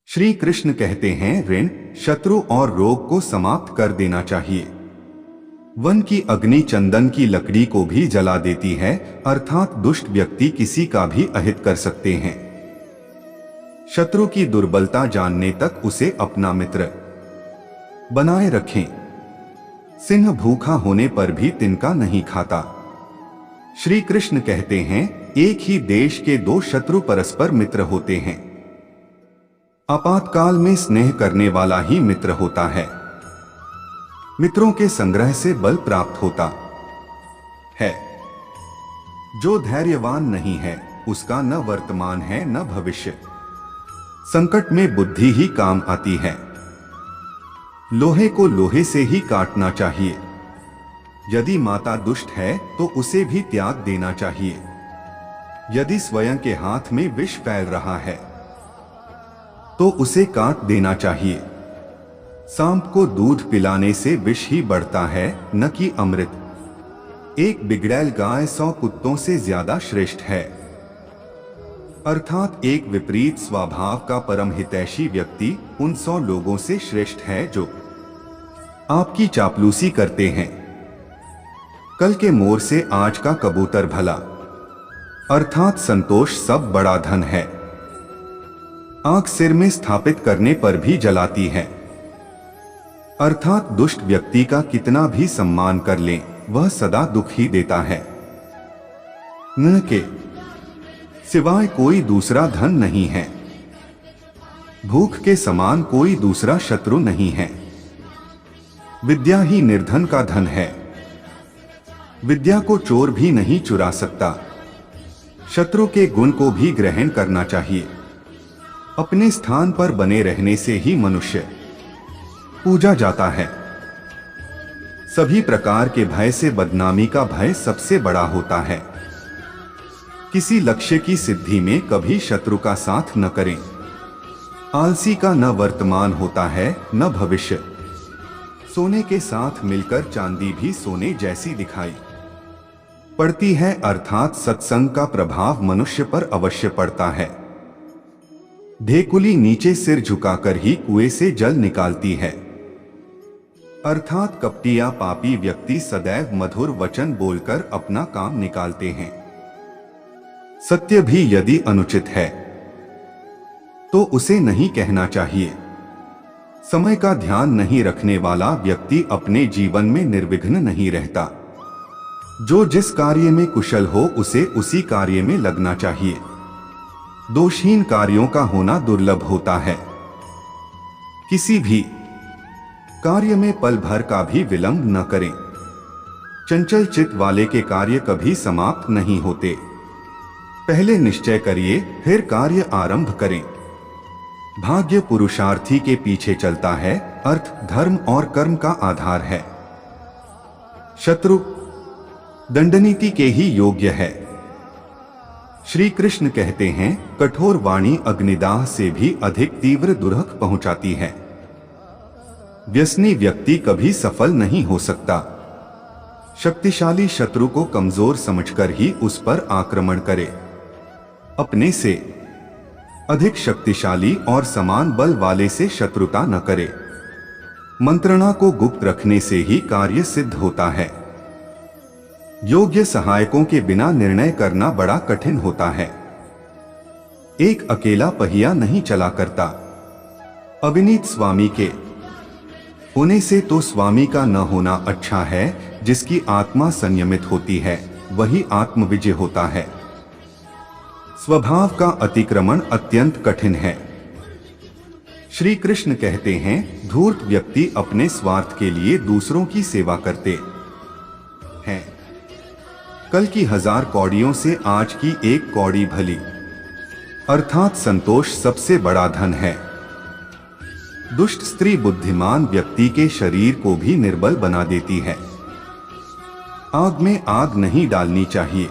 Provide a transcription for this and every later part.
श्री कृष्ण कहते हैं ऋण, शत्रु और रोग को समाप्त कर देना चाहिए। वन की अग्नि चंदन की लकड़ी को भी जला देती है, अर्थात दुष्ट व्यक्ति किसी का भी अहित कर सकते हैं। शत्रु की दुर्बलता जानने तक उसे अपना मित्र बनाए रखें। सिंह भूखा होने पर भी तिनका नहीं खाता। श्री कृष्ण कहते हैं एक ही देश के दो शत्रु परस्पर मित्र होते हैं। आपातकाल में स्नेह करने वाला ही मित्र होता है। मित्रों के संग्रह से बल प्राप्त होता है। जो धैर्यवान नहीं है उसका न वर्तमान है न भविष्य। संकट में बुद्धि ही काम आती है। लोहे को लोहे से ही काटना चाहिए। यदि माता दुष्ट है तो उसे भी त्याग देना चाहिए। यदि स्वयं के हाथ में विष फैल रहा है तो उसे काट देना चाहिए। सांप को दूध पिलाने से विष ही बढ़ता है, न कि अमृत। एक बिगड़ैल गाय 100 कुत्तों से ज्यादा श्रेष्ठ है। अर्थात एक विपरीत स्वभाव का परम हितैषी व्यक्ति उन 100 लोगों से श्रेष्ठ है जो आपकी चापलूसी करते हैं। कल के मोर से आज का कबूतर भला, अर्थात संतोष सब बड़ा धन है। आग सिर में स्थापित करने पर भी जलाती है। अर्थात दुष्ट व्यक्ति का कितना भी सम्मान कर लें, वह सदा दुख ही देता है। न के सिवाय कोई दूसरा धन नहीं है। भूख के समान कोई दूसरा शत्रु नहीं है। विद्या ही निर्धन का धन है। विद्या को चोर भी नहीं चुरा सकता। शत्रु के गुण को भी ग्रहण करना चाहिए। अपने स्थान पर बने रहने से ही मनुष्य पूजा जाता है। सभी प्रकार के भय से बदनामी का भय सबसे बड़ा होता है। किसी लक्ष्य की सिद्धि में कभी शत्रु का साथ न करें। आलसी का न वर्तमान होता है न भविष्य। सोने के साथ मिलकर चांदी भी सोने जैसी दिखाई पड़ती है, अर्थात सत्संग का प्रभाव मनुष्य पर अवश्य पड़ता है। ढेकुली नीचे सिर झुकाकर ही कुएं से जल निकालती है। अर्थात कपटी या पापी व्यक्ति सदैव मधुर वचन बोलकर अपना काम निकालते हैं। सत्य भी यदि अनुचित है तो उसे नहीं कहना चाहिए। समय का ध्यान नहीं रखने वाला व्यक्ति अपने जीवन में निर्विघ्न नहीं रहता। जो जिस कार्य में कुशल हो उसे उसी कार्य में लगना चाहिए। दोषहीन कार्यों का होना दुर्लभ होता है। किसी भी कार्य में पल भर का भी विलंब न करें। चंचल चित्त वाले के कार्य कभी समाप्त नहीं होते। पहले निश्चय करिए फिर कार्य आरंभ करें। भाग्य पुरुषार्थी के पीछे चलता है, अर्थ धर्म और कर्म का आधार है। शत्रु दंडनीति के ही योग्य है। श्री कृष्ण कहते हैं कठोर वाणी अग्निदाह से भी अधिक तीव्र दुर्हक पहुंचाती है। व्यसनी व्यक्ति कभी सफल नहीं हो सकता। शक्तिशाली शत्रु को कमजोर समझकर ही उस पर आक्रमण करे। अपने से अधिक शक्तिशाली और समान बल वाले से शत्रुता न करे। मंत्रणा को गुप्त रखने से ही कार्य सिद्ध होता है। योग्य सहायकों के बिना निर्णय करना बड़ा कठिन होता है। एक अकेला पहिया नहीं चला करता। अविनीत स्वामी के होने से तो स्वामी का न होना अच्छा है। जिसकी आत्मा संयमित होती है वही आत्मविजय होता है। स्वभाव का अतिक्रमण अत्यंत कठिन है। श्री कृष्ण कहते हैं धूर्त व्यक्ति अपने स्वार्थ के लिए दूसरों की सेवा करते हैं। कल की 1000 कौड़ियों से आज की 1 कौड़ी भली, अर्थात संतोष सबसे बड़ा धन है। दुष्ट स्त्री बुद्धिमान व्यक्ति के शरीर को भी निर्बल बना देती है। आग में आग नहीं डालनी चाहिए,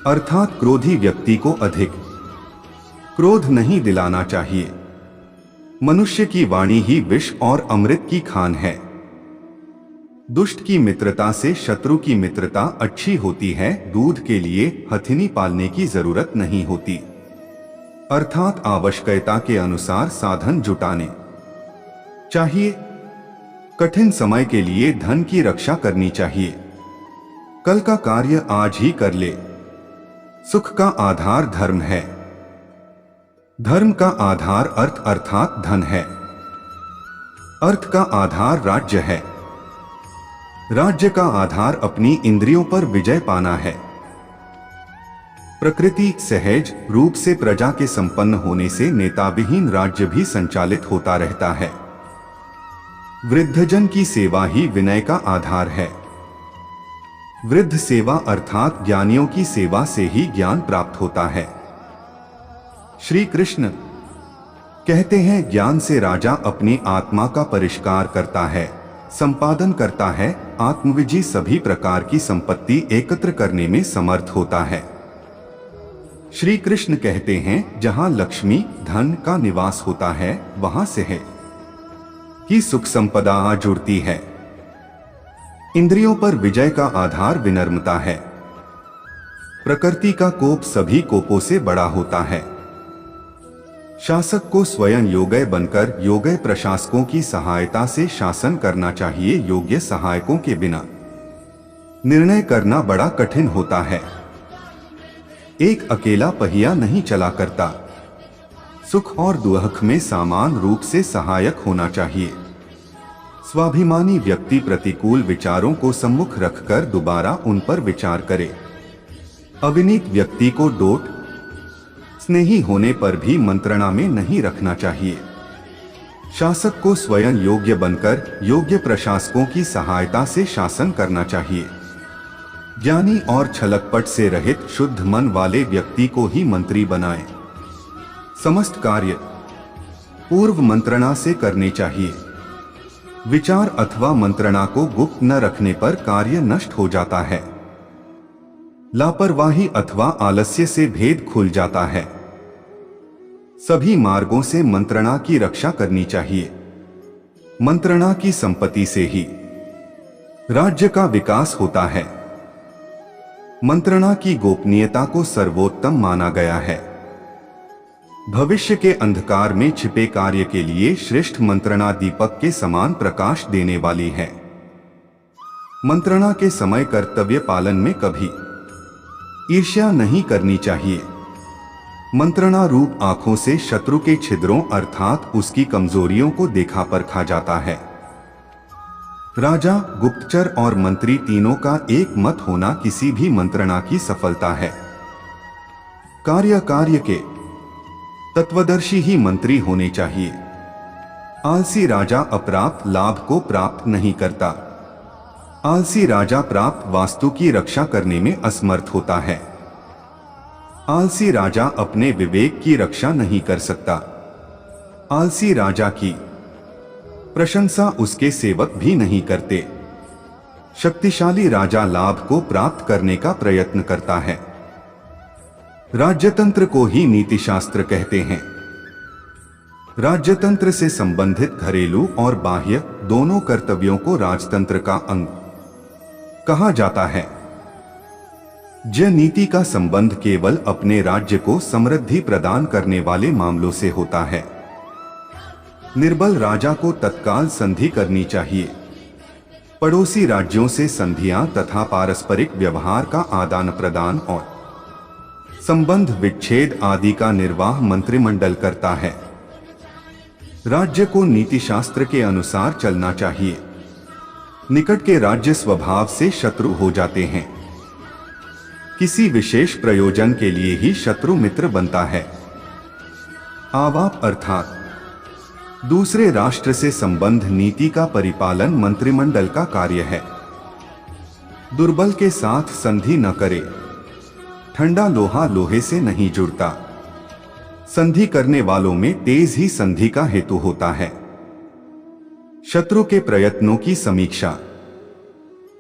अर्थात क्रोधी व्यक्ति को अधिक क्रोध नहीं दिलाना चाहिए। मनुष्य की वाणी ही विष और अमृत की खान है। दुष्ट की मित्रता से शत्रु की मित्रता अच्छी होती है। दूध के लिए हथिनी पालने की जरूरत नहीं होती। अर्थात आवश्यकता के अनुसार साधन जुटाने चाहिए। कठिन समय के लिए धन की रक्षा करनी चाहिए। कल का कार्य आज ही कर ले। सुख का आधार धर्म है। धर्म का आधार अर्थ अर्थात धन है। अर्थ का आधार राज्य है। राज्य का आधार अपनी इंद्रियों पर विजय पाना है। प्रकृति सहज रूप से प्रजा के संपन्न होने से नेताविहीन राज्य भी संचालित होता रहता है। वृद्धजन की सेवा ही विनय का आधार है। वृद्ध सेवा अर्थात ज्ञानियों की सेवा से ही ज्ञान प्राप्त होता है। श्री कृष्ण कहते हैं, ज्ञान से राजा अपनी आत्मा का परिष्कार करता है, संपादन करता है। आत्मविजयी सभी प्रकार की संपत्ति एकत्र करने में समर्थ होता है। श्री कृष्ण कहते हैं, जहां लक्ष्मी धन का निवास होता है वहां से है कि सुख संपदा आ जुड़ती है। इंद्रियों पर विजय का आधार विनम्रता है। प्रकृति का कोप सभी कोपों से बड़ा होता है। शासक को स्वयं योग्य बनकर योग्य प्रशासकों की सहायता से शासन करना चाहिए। योग्य सहायकों के बिना निर्णय करना बड़ा कठिन होता है। एक अकेला पहिया नहीं चला करता। सुख और दुख में समान रूप से सहायक होना चाहिए। स्वाभिमानी व्यक्ति प्रतिकूल विचारों को सम्मुख रखकर दोबारा उन पर विचार करे। अविनीत व्यक्ति को डोट स्नेही होने पर भी मंत्रणा में नहीं रखना चाहिए। शासक को स्वयं योग्य बनकर योग्य प्रशासकों की सहायता से शासन करना चाहिए। ज्ञानी और छलकपट से रहित शुद्ध मन वाले व्यक्ति को ही मंत्री बनाएं। समस्त कार्य पूर्व मंत्रणा से करने चाहिए। विचार अथवा मंत्रणा को गुप्त न रखने पर कार्य नष्ट हो जाता है। लापरवाही अथवा आलस्य से भेद खुल जाता है। सभी मार्गों से मंत्रणा की रक्षा करनी चाहिए। मंत्रणा की संपत्ति से ही राज्य का विकास होता है। मंत्रणा की गोपनीयता को सर्वोत्तम माना गया है। भविष्य के अंधकार में छिपे कार्य के लिए श्रेष्ठ मंत्रणा दीपक के समान प्रकाश देने वाली है। मंत्रणा के समय कर्तव्य पालन में कभी ईर्ष्या नहीं करनी चाहिए। मंत्रणा रूप आंखों से शत्रु के छिद्रों अर्थात उसकी कमजोरियों को देखा परखा जाता है। राजा, गुप्तचर और मंत्री तीनों का एक मत होना किसी भी मंत्रणा की सफलता है। कार्य के तत्वदर्शी ही मंत्री होने चाहिए। आलसी राजा अप्राप्त लाभ को प्राप्त नहीं करता। आलसी राजा प्राप्त वास्तु की रक्षा करने में असमर्थ होता है। आलसी राजा अपने विवेक की रक्षा नहीं कर सकता। आलसी राजा की प्रशंसा उसके सेवक भी नहीं करते। शक्तिशाली राजा लाभ को प्राप्त करने का प्रयत्न करता है। राज्यतंत्र को ही नीतिशास्त्र कहते हैं। राज्यतंत्र से संबंधित घरेलू और बाह्य दोनों कर्तव्यों को राजतंत्र का अंग कहा जाता है। नीति का संबंध केवल अपने राज्य को समृद्धि प्रदान करने वाले मामलों से होता है। निर्बल राजा को तत्काल संधि करनी चाहिए। पड़ोसी राज्यों से संधियां तथा पारस्परिक व्यवहार का आदान प्रदान और संबंध विच्छेद आदि का निर्वाह मंत्रिमंडल करता है। राज्य को नीतिशास्त्र के अनुसार चलना चाहिए। निकट के राज्य स्वभाव से शत्रु हो जाते हैं। किसी विशेष प्रयोजन के लिए ही शत्रु मित्र बनता है। आवाप अर्थात दूसरे राष्ट्र से संबंध नीति का परिपालन मंत्रिमंडल का कार्य है। दुर्बल के साथ संधि न करे। ठंडा लोहा लोहे से नहीं जुड़ता। संधि करने वालों में तेज ही संधि का हेतु होता है। शत्रु के प्रयत्नों की समीक्षा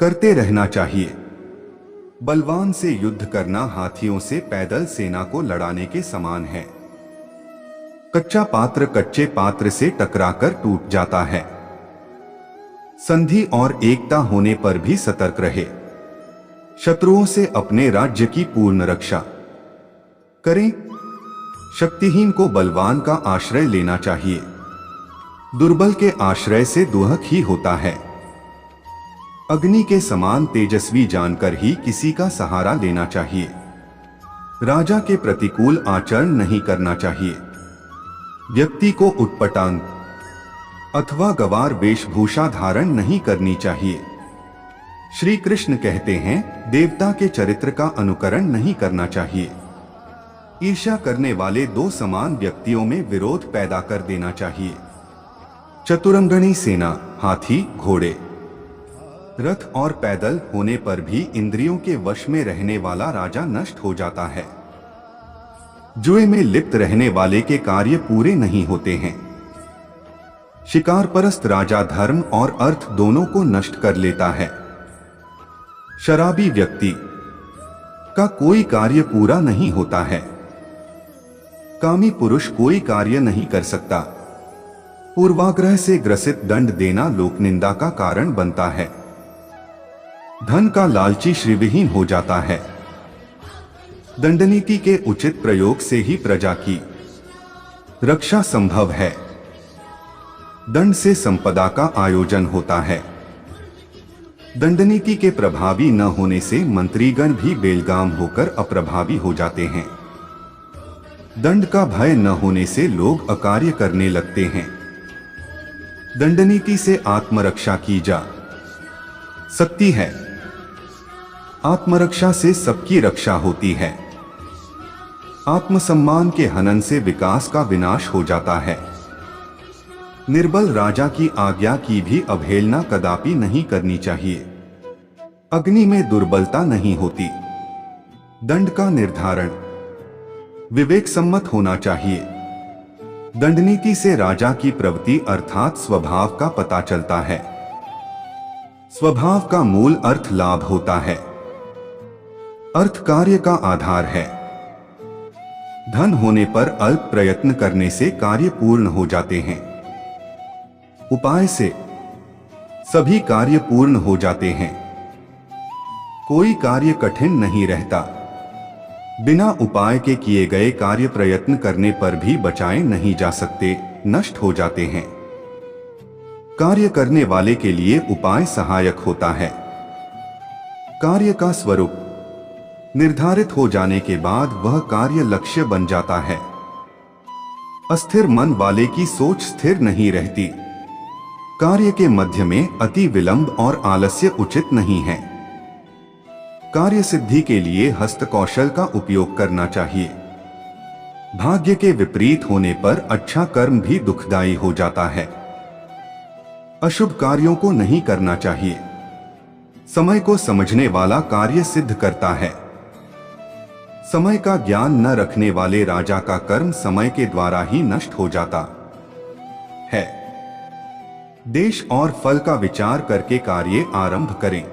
करते रहना चाहिए। बलवान से युद्ध करना हाथियों से पैदल सेना को लड़ाने के समान है। कच्चा पात्र कच्चे पात्र से टकराकर टूट जाता है। संधि और एकता होने पर भी सतर्क रहे। शत्रुओं से अपने राज्य की पूर्ण रक्षा करें। शक्तिहीन को बलवान का आश्रय लेना चाहिए। दुर्बल के आश्रय से दुहक ही होता है। अग्नि के समान तेजस्वी जानकर ही किसी का सहारा लेना चाहिए। राजा के प्रतिकूल आचरण नहीं करना चाहिए। व्यक्ति को उटपटांग अथवा गवार वेशभूषा धारण नहीं करनी चाहिए। श्री कृष्ण कहते हैं, देवता के चरित्र का अनुकरण नहीं करना चाहिए। ईर्ष्या करने वाले दो समान व्यक्तियों में विरोध पैदा कर देना चाहिए। चतुरंगनी सेना, हाथी, घोड़े, रथ और पैदल होने पर भी इंद्रियों के वश में रहने वाला राजा नष्ट हो जाता है। जुए में लिप्त रहने वाले के कार्य पूरे नहीं होते हैं। शिकार परस्त राजा धर्म और अर्थ दोनों को नष्ट कर लेता है। शराबी व्यक्ति का कोई कार्य पूरा नहीं होता है। कामी पुरुष कोई कार्य नहीं कर सकता। पूर्वाग्रह से ग्रसित दंड देना लोकनिंदा का कारण बनता है। धन का लालची श्रीविहीन हो जाता है। दंडनीति के उचित प्रयोग से ही प्रजा की रक्षा संभव है। दंड से संपदा का आयोजन होता है। दंडनीति के प्रभावी न होने से मंत्रीगण भी बेलगाम होकर अप्रभावी हो जाते हैं। दंड का भय न होने से लोग अकार्य करने लगते हैं। दंडनीति से आत्मरक्षा की जा सकती है। आत्मरक्षा से सबकी रक्षा होती है। आत्मसम्मान के हनन से विकास का विनाश हो जाता है। निर्बल राजा की आज्ञा की भी अवहेलना कदापि नहीं करनी चाहिए। अग्नि में दुर्बलता नहीं होती। दंड का निर्धारण विवेक सम्मत होना चाहिए। दंडनीति से राजा की प्रवृत्ति अर्थात स्वभाव का पता चलता है। स्वभाव का मूल अर्थ लाभ होता है। अर्थ कार्य का आधार है। धन होने पर अल्प प्रयत्न करने से कार्य पूर्ण हो जाते हैं। उपाय से सभी कार्य पूर्ण हो जाते हैं। कोई कार्य कठिन नहीं रहता। बिना उपाय के किए गए कार्य प्रयत्न करने पर भी बचाए नहीं जा सकते, नष्ट हो जाते हैं। कार्य करने वाले के लिए उपाय सहायक होता है। कार्य का स्वरूप निर्धारित हो जाने के बाद वह कार्य लक्ष्य बन जाता है। अस्थिर मन वाले की सोच स्थिर नहीं रहती। कार्य के मध्य में अति विलंब और आलस्य उचित नहीं है। कार्य सिद्धि के लिए हस्त कौशल का उपयोग करना चाहिए। भाग्य के विपरीत होने पर अच्छा कर्म भी दुखदायी हो जाता है। अशुभ कार्यों को नहीं करना चाहिए। समय को समझने वाला कार्य सिद्ध करता है। समय का ज्ञान न रखने वाले राजा का कर्म समय के द्वारा ही नष्ट हो जाता है। देश और फल का विचार करके कार्य आरंभ करें।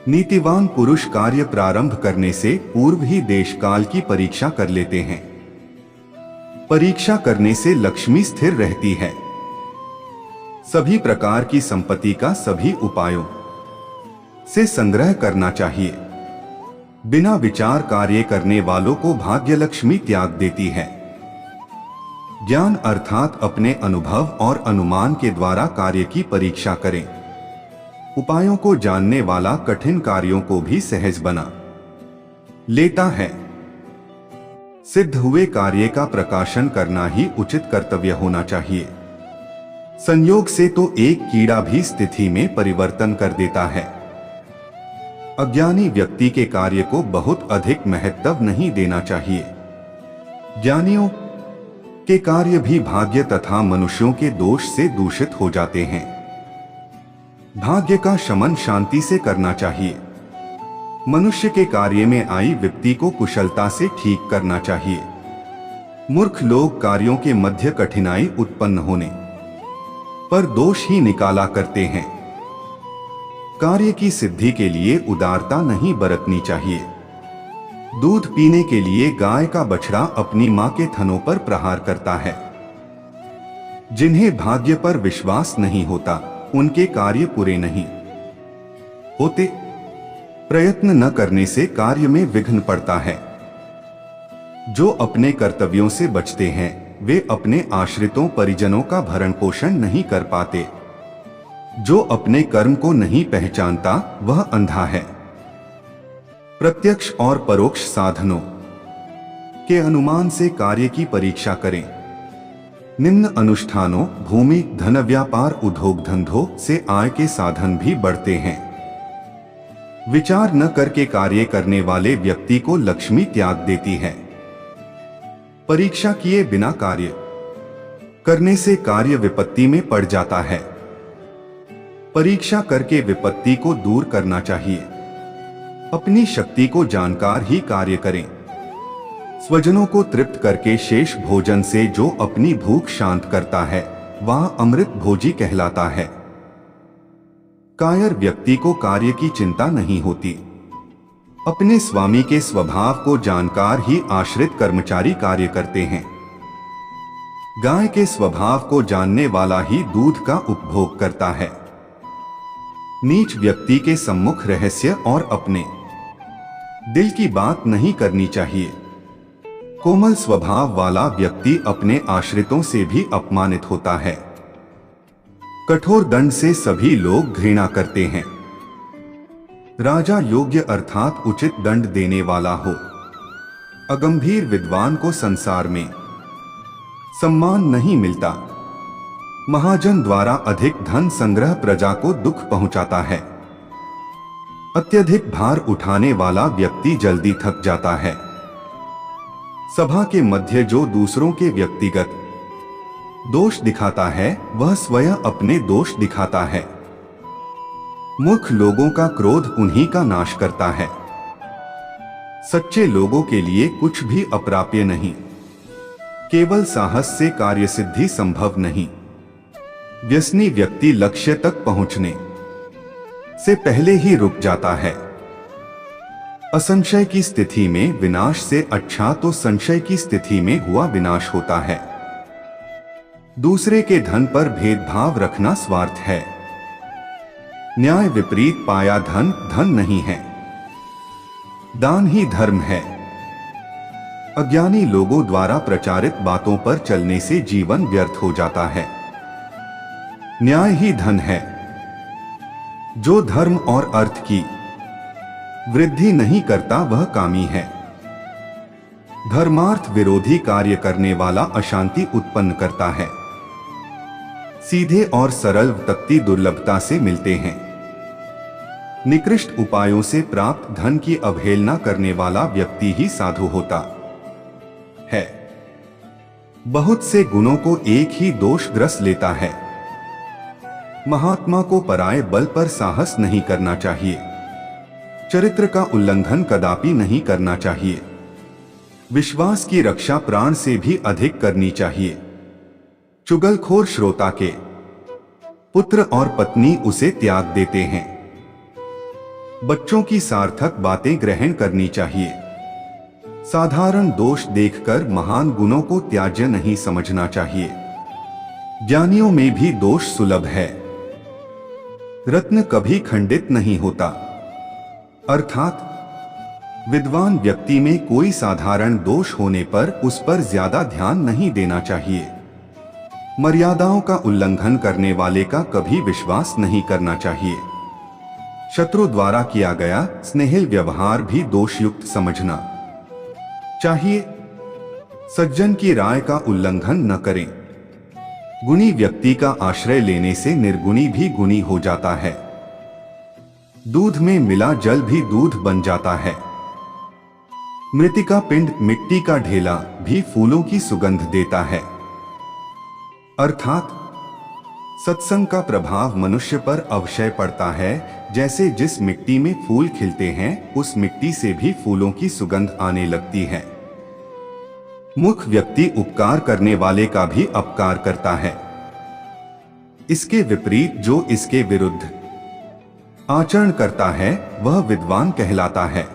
नीतिवान पुरुष कार्य प्रारंभ करने से पूर्व ही देश काल की परीक्षा कर लेते हैं। परीक्षा करने से लक्ष्मी स्थिर रहती है। सभी प्रकार की संपत्ति का सभी उपायों से संग्रह करना चाहिए। बिना विचार कार्य करने वालों को भाग्य लक्ष्मी त्याग देती है। ज्ञान अर्थात अपने अनुभव और अनुमान के द्वारा कार्य की परीक्षा करें। उपायों को जानने वाला कठिन कार्यों को भी सहज बना लेता है। सिद्ध हुए कार्य का प्रकाशन करना ही उचित कर्तव्य होना चाहिए। संयोग से तो एक कीड़ा भी स्थिति में परिवर्तन कर देता है। अज्ञानी व्यक्ति के कार्य को बहुत अधिक महत्व नहीं देना चाहिए। ज्ञानियों के कार्य भी भाग्य तथा मनुष्यों के दोष से दूषित हो जाते हैं। भाग्य का शमन शांति से करना चाहिए। मनुष्य के कार्य में आई विपत्ति को कुशलता से ठीक करना चाहिए। मूर्ख लोग कार्यों के मध्य कठिनाई उत्पन्न होने पर दोष ही निकाला करते हैं। कार्य की सिद्धि के लिए उदारता नहीं बरतनी चाहिए। दूध पीने के लिए गाय का बछड़ा अपनी मां के थनों पर प्रहार करता है। जिन्हें भाग्य पर विश्वास नहीं होता, उनके कार्य पूरे नहीं होते। प्रयत्न न करने से कार्य में विघ्न पड़ता है। जो अपने कर्तव्यों से बचते हैं वे अपने आश्रितों परिजनों का भरण पोषण नहीं कर पाते। जो अपने कर्म को नहीं पहचानता वह अंधा है। प्रत्यक्ष और परोक्ष साधनों के अनुमान से कार्य की परीक्षा करें। निम्न अनुष्ठानों भूमि धन व्यापार उद्योग धंधों से आय के साधन भी बढ़ते हैं। विचार न करके कार्य करने वाले व्यक्ति को लक्ष्मी त्याग देती है। परीक्षा किए बिना कार्य करने से कार्य विपत्ति में पड़ जाता है। परीक्षा करके विपत्ति को दूर करना चाहिए। अपनी शक्ति को जानकर ही कार्य करें। स्वजनों को तृप्त करके शेष भोजन से जो अपनी भूख शांत करता है वह अमृत भोजी कहलाता है। कायर व्यक्ति को कार्य की चिंता नहीं होती। अपने स्वामी के स्वभाव को जानकर ही आश्रित कर्मचारी कार्य करते हैं। गाय के स्वभाव को जानने वाला ही दूध का उपभोग करता है। नीच व्यक्ति के सम्मुख रहस्य और अपने दिल की बात नहीं करनी चाहिए। कोमल स्वभाव वाला व्यक्ति अपने आश्रितों से भी अपमानित होता है। कठोर दंड से सभी लोग घृणा करते हैं। राजा योग्य अर्थात उचित दंड देने वाला हो। अगंभीर विद्वान को संसार में सम्मान नहीं मिलता। महाजन द्वारा अधिक धन संग्रह प्रजा को दुख पहुंचाता है। अत्यधिक भार उठाने वाला व्यक्ति जल्दी थक जाता है। सभा के मध्य जो दूसरों के व्यक्तिगत दोष दिखाता है वह स्वयं अपने दोष दिखाता है। मूर्ख लोगों का क्रोध उन्हीं का नाश करता है। सच्चे लोगों के लिए कुछ भी अप्राप्य नहीं। केवल साहस से कार्य सिद्धि संभव नहीं। व्यसनी व्यक्ति लक्ष्य तक पहुंचने से पहले ही रुक जाता है। असंशय की स्थिति में विनाश से अच्छा तो संशय की स्थिति में हुआ विनाश होता है। दूसरे के धन पर भेदभाव रखना स्वार्थ है। न्याय विपरीत पाया धन धन नहीं है। दान ही धर्म है। अज्ञानी लोगों द्वारा प्रचारित बातों पर चलने से जीवन व्यर्थ हो जाता है। न्याय ही धन है। जो धर्म और अर्थ की वृद्धि नहीं करता वह कामी है। धर्मार्थ विरोधी कार्य करने वाला अशांति उत्पन्न करता है। सीधे और सरल तख्ती दुर्लभता से मिलते हैं। निकृष्ट उपायों से प्राप्त धन की अवहेलना करने वाला व्यक्ति ही साधु होता है। बहुत से गुणों को एक ही दोष ग्रस लेता है। महात्मा को पराये बल पर साहस नहीं करना चाहिए। चरित्र का उल्लंघन कदापि नहीं करना चाहिए। विश्वास की रक्षा प्राण से भी अधिक करनी चाहिए। चुगलखोर श्रोता के पुत्र और पत्नी उसे त्याग देते हैं। बच्चों की सार्थक बातें ग्रहण करनी चाहिए। साधारण दोष देखकर महान गुणों को त्याज्य नहीं समझना चाहिए। ज्ञानियों में भी दोष सुलभ है। रत्न कभी खंडित नहीं होता। अर्थात विद्वान व्यक्ति में कोई साधारण दोष होने पर उस पर ज्यादा ध्यान नहीं देना चाहिए। मर्यादाओं का उल्लंघन करने वाले का कभी विश्वास नहीं करना चाहिए। शत्रु द्वारा किया गया स्नेहिल व्यवहार भी दोषयुक्त समझना चाहिए। सज्जन की राय का उल्लंघन न करें। गुणी व्यक्ति का आश्रय लेने से निर्गुणी भी गुणी हो जाता है। दूध में मिला जल भी दूध बन जाता है। मृतिका पिंड मिट्टी का ढेला भी फूलों की सुगंध देता है। अर्थात सत्संग का प्रभाव मनुष्य पर अवश्य पड़ता है। जैसे जिस मिट्टी में फूल खिलते हैं उस मिट्टी से भी फूलों की सुगंध आने लगती है। मूर्ख व्यक्ति उपकार करने वाले का भी अपकार करता है। इसके विपरीत जो इसके विरुद्ध आचरण करता है वह विद्वान कहलाता है।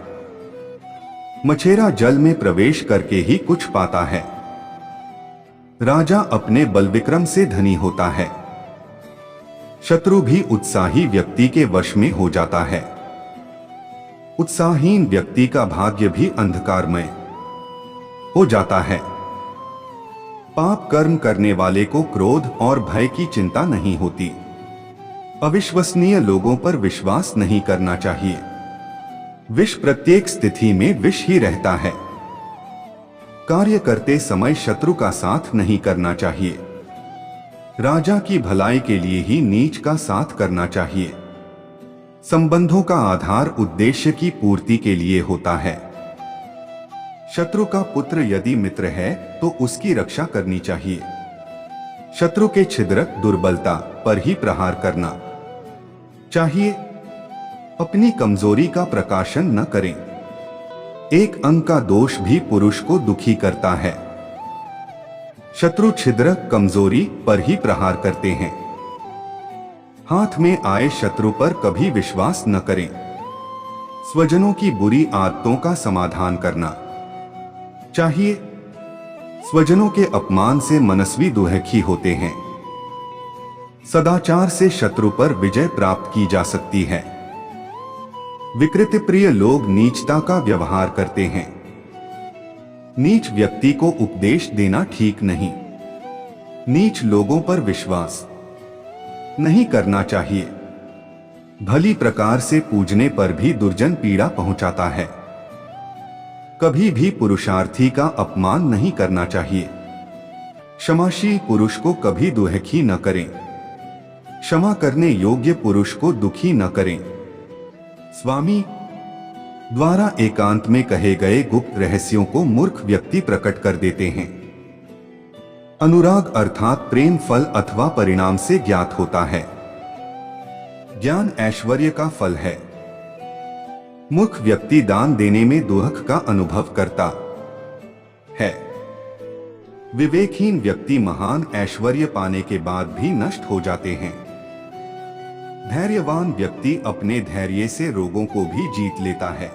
मछेरा जल में प्रवेश करके ही कुछ पाता है। राजा अपने बल विक्रम से धनी होता है। शत्रु भी उत्साही व्यक्ति के वश में हो जाता है। उत्साहहीन व्यक्ति का भाग्य भी अंधकारमय हो जाता है। पाप कर्म करने वाले को क्रोध और भय की चिंता नहीं होती। अविश्वसनीय लोगों पर विश्वास नहीं करना चाहिए। विष प्रत्येक स्थिति में विष ही रहता है। कार्य करते समय शत्रु का साथ नहीं करना चाहिए। राजा की भलाई के लिए ही नीच का साथ करना चाहिए। संबंधों का आधार उद्देश्य की पूर्ति के लिए होता है। शत्रु का पुत्र यदि मित्र है तो उसकी रक्षा करनी चाहिए। शत्रु के छिद्र दुर्बलता पर ही प्रहार करना चाहिए। अपनी कमजोरी का प्रकाशन न करें। एक अंग का दोष भी पुरुष को दुखी करता है। शत्रु छिद्र कमजोरी पर ही प्रहार करते हैं। हाथ में आए शत्रु पर कभी विश्वास न करें। स्वजनों की बुरी आदतों का समाधान करना चाहिए। स्वजनों के अपमान से मनस्वी दुखी होते हैं। सदाचार से शत्रु पर विजय प्राप्त की जा सकती है। विकृति प्रिय लोग नीचता का व्यवहार करते हैं। नीच व्यक्ति को उपदेश देना ठीक नहीं। नीच लोगों पर विश्वास नहीं करना चाहिए। भली प्रकार से पूजने पर भी दुर्जन पीड़ा पहुंचाता है। कभी भी पुरुषार्थी का अपमान नहीं करना चाहिए। क्षमाशील पुरुष को कभी दुखी न करें। क्षमा करने योग्य पुरुष को दुखी न करें। स्वामी द्वारा एकांत में कहे गए गुप्त रहस्यों को मूर्ख व्यक्ति प्रकट कर देते हैं। अनुराग अर्थात प्रेम फल अथवा परिणाम से ज्ञात होता है। ज्ञान ऐश्वर्य का फल है। मूर्ख व्यक्ति दान देने में दुख का अनुभव करता है। विवेकहीन व्यक्ति महान ऐश्वर्य पाने के बाद भी नष्ट हो जाते हैं। धैर्यवान व्यक्ति अपने धैर्य से रोगों को भी जीत लेता है।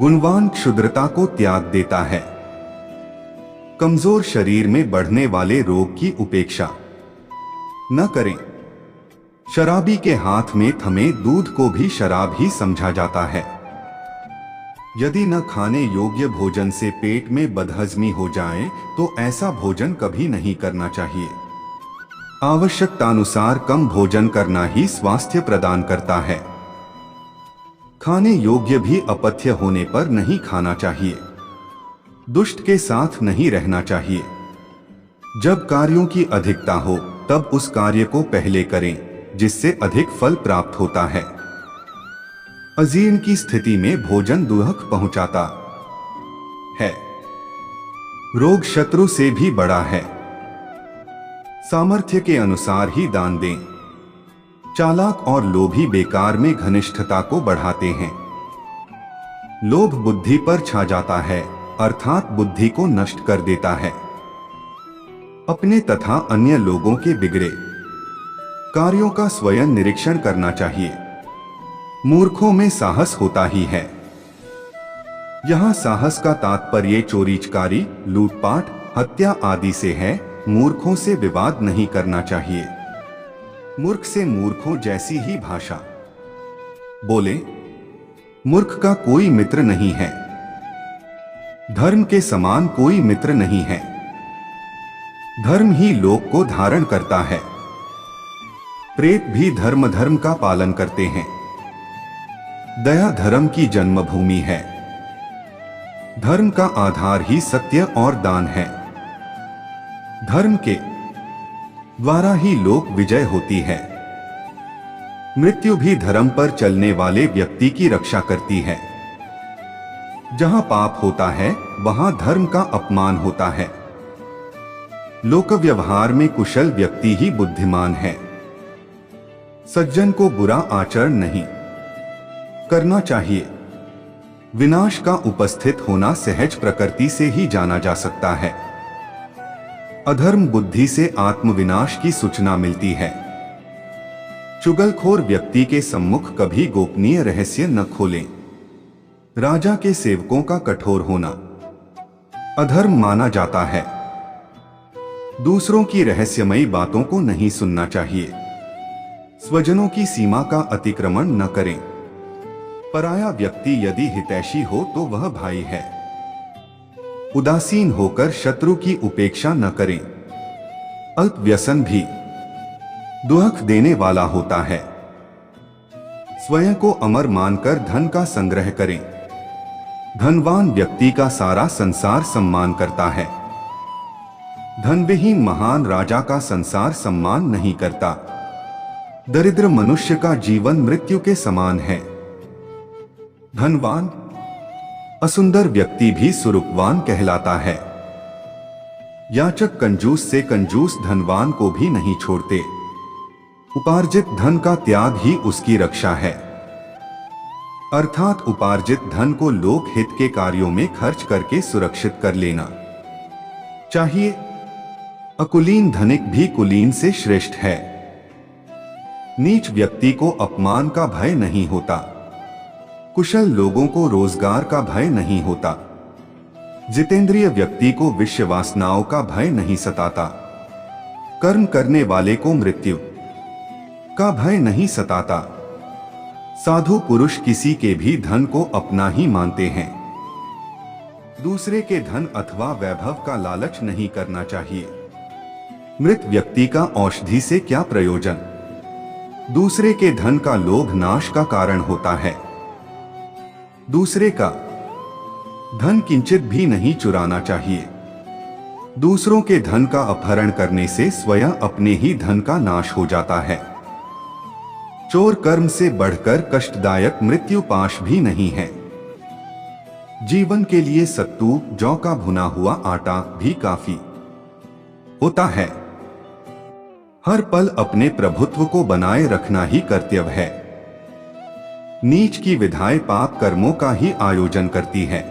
गुणवान क्षुद्रता को त्याग देता है। कमजोर शरीर में बढ़ने वाले रोग की उपेक्षा न करें। शराबी के हाथ में थमे दूध को भी शराब ही समझा जाता है। यदि न खाने योग्य भोजन से पेट में बदहजमी हो जाए तो ऐसा भोजन कभी नहीं करना चाहिए। आवश्यकतानुसार कम भोजन करना ही स्वास्थ्य प्रदान करता है। खाने योग्य भी अपथ्य होने पर नहीं खाना चाहिए। दुष्ट के साथ नहीं रहना चाहिए। जब कार्यों की अधिकता हो तब उस कार्य को पहले करें जिससे अधिक फल प्राप्त होता है। अजीर्ण की स्थिति में भोजन दुख पहुंचाता है। रोग शत्रु से भी बड़ा है। सामर्थ्य के अनुसार ही दान दें। चालाक और लोभी बेकार में घनिष्ठता को बढ़ाते हैं। लोभ बुद्धि पर छा जाता है अर्थात बुद्धि को नष्ट कर देता है। अपने तथा अन्य लोगों के बिगड़े कार्यों का स्वयं निरीक्षण करना चाहिए। मूर्खों में साहस होता ही है। यहां साहस का तात्पर्य चोरी चकारी लूटपाट हत्या आदि से है। मूर्खों से विवाद नहीं करना चाहिए। मूर्ख से मूर्खों जैसी ही भाषा बोले। मूर्ख का कोई मित्र नहीं है। धर्म के समान कोई मित्र नहीं है। धर्म ही लोक को धारण करता है। प्रेत भी धर्म का पालन करते हैं। दया धर्म की जन्मभूमि है। धर्म का आधार ही सत्य और दान है। धर्म के द्वारा ही लोक विजय होती है। मृत्यु भी धर्म पर चलने वाले व्यक्ति की रक्षा करती है। जहां पाप होता है वहां धर्म का अपमान होता है। लोक व्यवहार में कुशल व्यक्ति ही बुद्धिमान है। सज्जन को बुरा आचरण नहीं करना चाहिए। विनाश का उपस्थित होना सहज प्रकृति से ही जाना जा सकता है। अधर्म बुद्धि से आत्मविनाश की सूचना मिलती है। चुगलखोर व्यक्ति के सम्मुख कभी गोपनीय रहस्य न खोलें। राजा के सेवकों का कठोर होना अधर्म माना जाता है। दूसरों की रहस्यमयी बातों को नहीं सुनना चाहिए। स्वजनों की सीमा का अतिक्रमण न करें। पराया व्यक्ति यदि हितैषी हो तो वह भाई है। उदासीन होकर शत्रु की उपेक्षा न करें। अल्प व्यसन भी दुख देने वाला होता है। स्वयं को अमर मानकर धन का संग्रह करें। धनवान व्यक्ति का सारा संसार सम्मान करता है। धनविहीन महान राजा का संसार सम्मान नहीं करता। दरिद्र मनुष्य का जीवन मृत्यु के समान है। धनवान असुंदर व्यक्ति भी सुरूपवान कहलाता है। याचक कंजूस से कंजूस धनवान को भी नहीं छोड़ते। उपार्जित धन का त्याग ही उसकी रक्षा है। अर्थात उपार्जित धन को लोक हित के कार्यों में खर्च करके सुरक्षित कर लेना चाहिए। अकुलीन धनिक भी कुलीन से श्रेष्ठ है। नीच व्यक्ति को अपमान का भय नहीं होता। कुशल लोगों को रोजगार का भय नहीं होता। जितेंद्रिय व्यक्ति को विषय वासनाओं का भय नहीं सताता। कर्म करने वाले को मृत्यु का भय नहीं सताता। साधु पुरुष किसी के भी धन को अपना ही मानते हैं। दूसरे के धन अथवा वैभव का लालच नहीं करना चाहिए। मृत व्यक्ति का औषधि से क्या प्रयोजन। दूसरे के धन का लोभ नाश का कारण होता है। दूसरे का धन किंचित भी नहीं चुराना चाहिए। दूसरों के धन का अपहरण करने से स्वयं अपने ही धन का नाश हो जाता है। चोर कर्म से बढ़कर कष्टदायक मृत्यु पाश भी नहीं है। जीवन के लिए सत्तू जौ का भुना हुआ आटा भी काफी होता है। हर पल अपने प्रभुत्व को बनाए रखना ही कर्तव्य है। नीच की विधाएं पाप कर्मों का ही आयोजन करती है।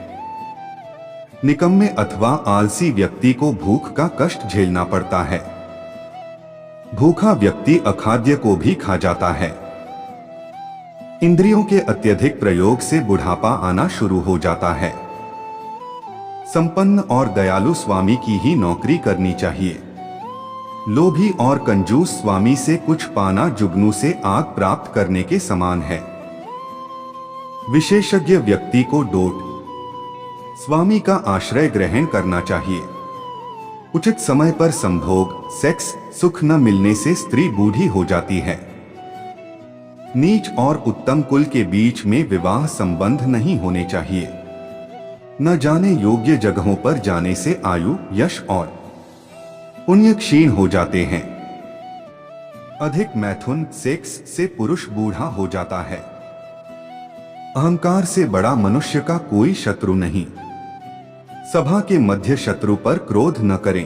निकम्मे अथवा आलसी व्यक्ति को भूख का कष्ट झेलना पड़ता है। भूखा व्यक्ति अखाद्य को भी खा जाता है। इंद्रियों के अत्यधिक प्रयोग से बुढ़ापा आना शुरू हो जाता है। संपन्न और दयालु स्वामी की ही नौकरी करनी चाहिए। लोभी और कंजूस स्वामी से कुछ पाना जुगनू से आग प्राप्त करने के समान है। विशेषज्ञ व्यक्ति को डोट स्वामी का आश्रय ग्रहण करना चाहिए। उचित समय पर संभोग सेक्स सुख न मिलने से स्त्री बूढ़ी हो जाती है। नीच और उत्तम कुल के बीच में विवाह संबंध नहीं होने चाहिए। न जाने योग्य जगहों पर जाने से आयु यश और पुण्य क्षीण हो जाते हैं। अधिक मैथुन सेक्स से पुरुष बूढ़ा हो जाता है। अहंकार से बड़ा मनुष्य का कोई शत्रु नहीं। सभा के मध्य शत्रु पर क्रोध न करें।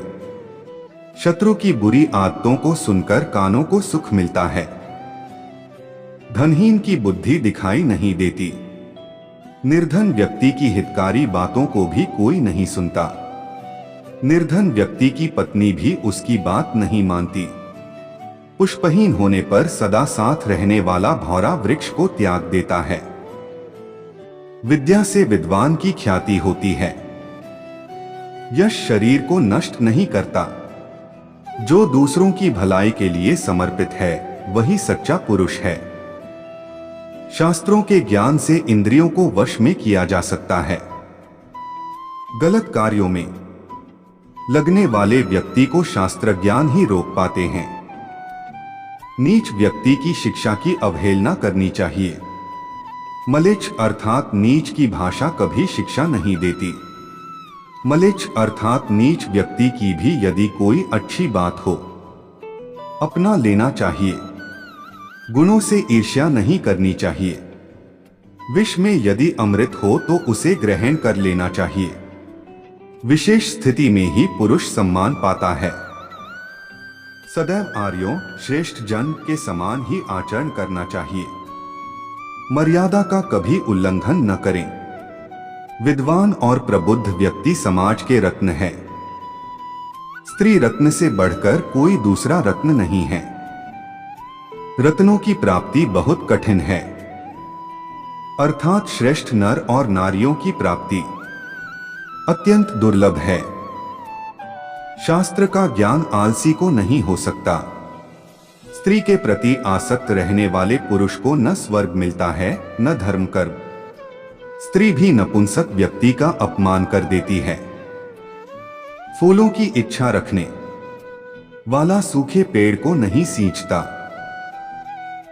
शत्रु की बुरी आदतों को सुनकर कानों को सुख मिलता है। धनहीन की बुद्धि दिखाई नहीं देती। निर्धन व्यक्ति की हितकारी बातों को भी कोई नहीं सुनता। निर्धन व्यक्ति की पत्नी भी उसकी बात नहीं मानती। पुष्पहीन होने पर सदा साथ रहने वाला भौरा वृक्ष को त्याग देता है। विद्या से विद्वान की ख्याति होती है। यश शरीर को नष्ट नहीं करता। जो दूसरों की भलाई के लिए समर्पित है वही सच्चा पुरुष है। शास्त्रों के ज्ञान से इंद्रियों को वश में किया जा सकता है। गलत कार्यों में लगने वाले व्यक्ति को शास्त्र ज्ञान ही रोक पाते हैं। नीच व्यक्ति की शिक्षा की अवहेलना करनी चाहिए। मलेच्छ अर्थात नीच की भाषा कभी शिक्षा नहीं देती। मलेच्छ अर्थात नीच व्यक्ति की भी यदि कोई अच्छी बात हो अपना लेना चाहिए। गुणों से ईर्ष्या नहीं करनी चाहिए। विष में यदि अमृत हो तो उसे ग्रहण कर लेना चाहिए। विशेष स्थिति में ही पुरुष सम्मान पाता है। सदैव आर्यों श्रेष्ठ जन के समान ही आचरण करना चाहिए। मर्यादा का कभी उल्लंघन न करें। विद्वान और प्रबुद्ध व्यक्ति समाज के रत्न है। स्त्री रत्न से बढ़कर कोई दूसरा रत्न नहीं है। रत्नों की प्राप्ति बहुत कठिन है, अर्थात श्रेष्ठ नर और नारियों की प्राप्ति अत्यंत दुर्लभ है। शास्त्र का ज्ञान आलसी को नहीं हो सकता। स्त्री के प्रति आसक्त रहने वाले पुरुष को न स्वर्ग मिलता है न धर्म कर्म। स्त्री भी नपुंसक व्यक्ति का अपमान कर देती है। फूलों की इच्छा रखने वाला सूखे पेड़ को नहीं सींचता।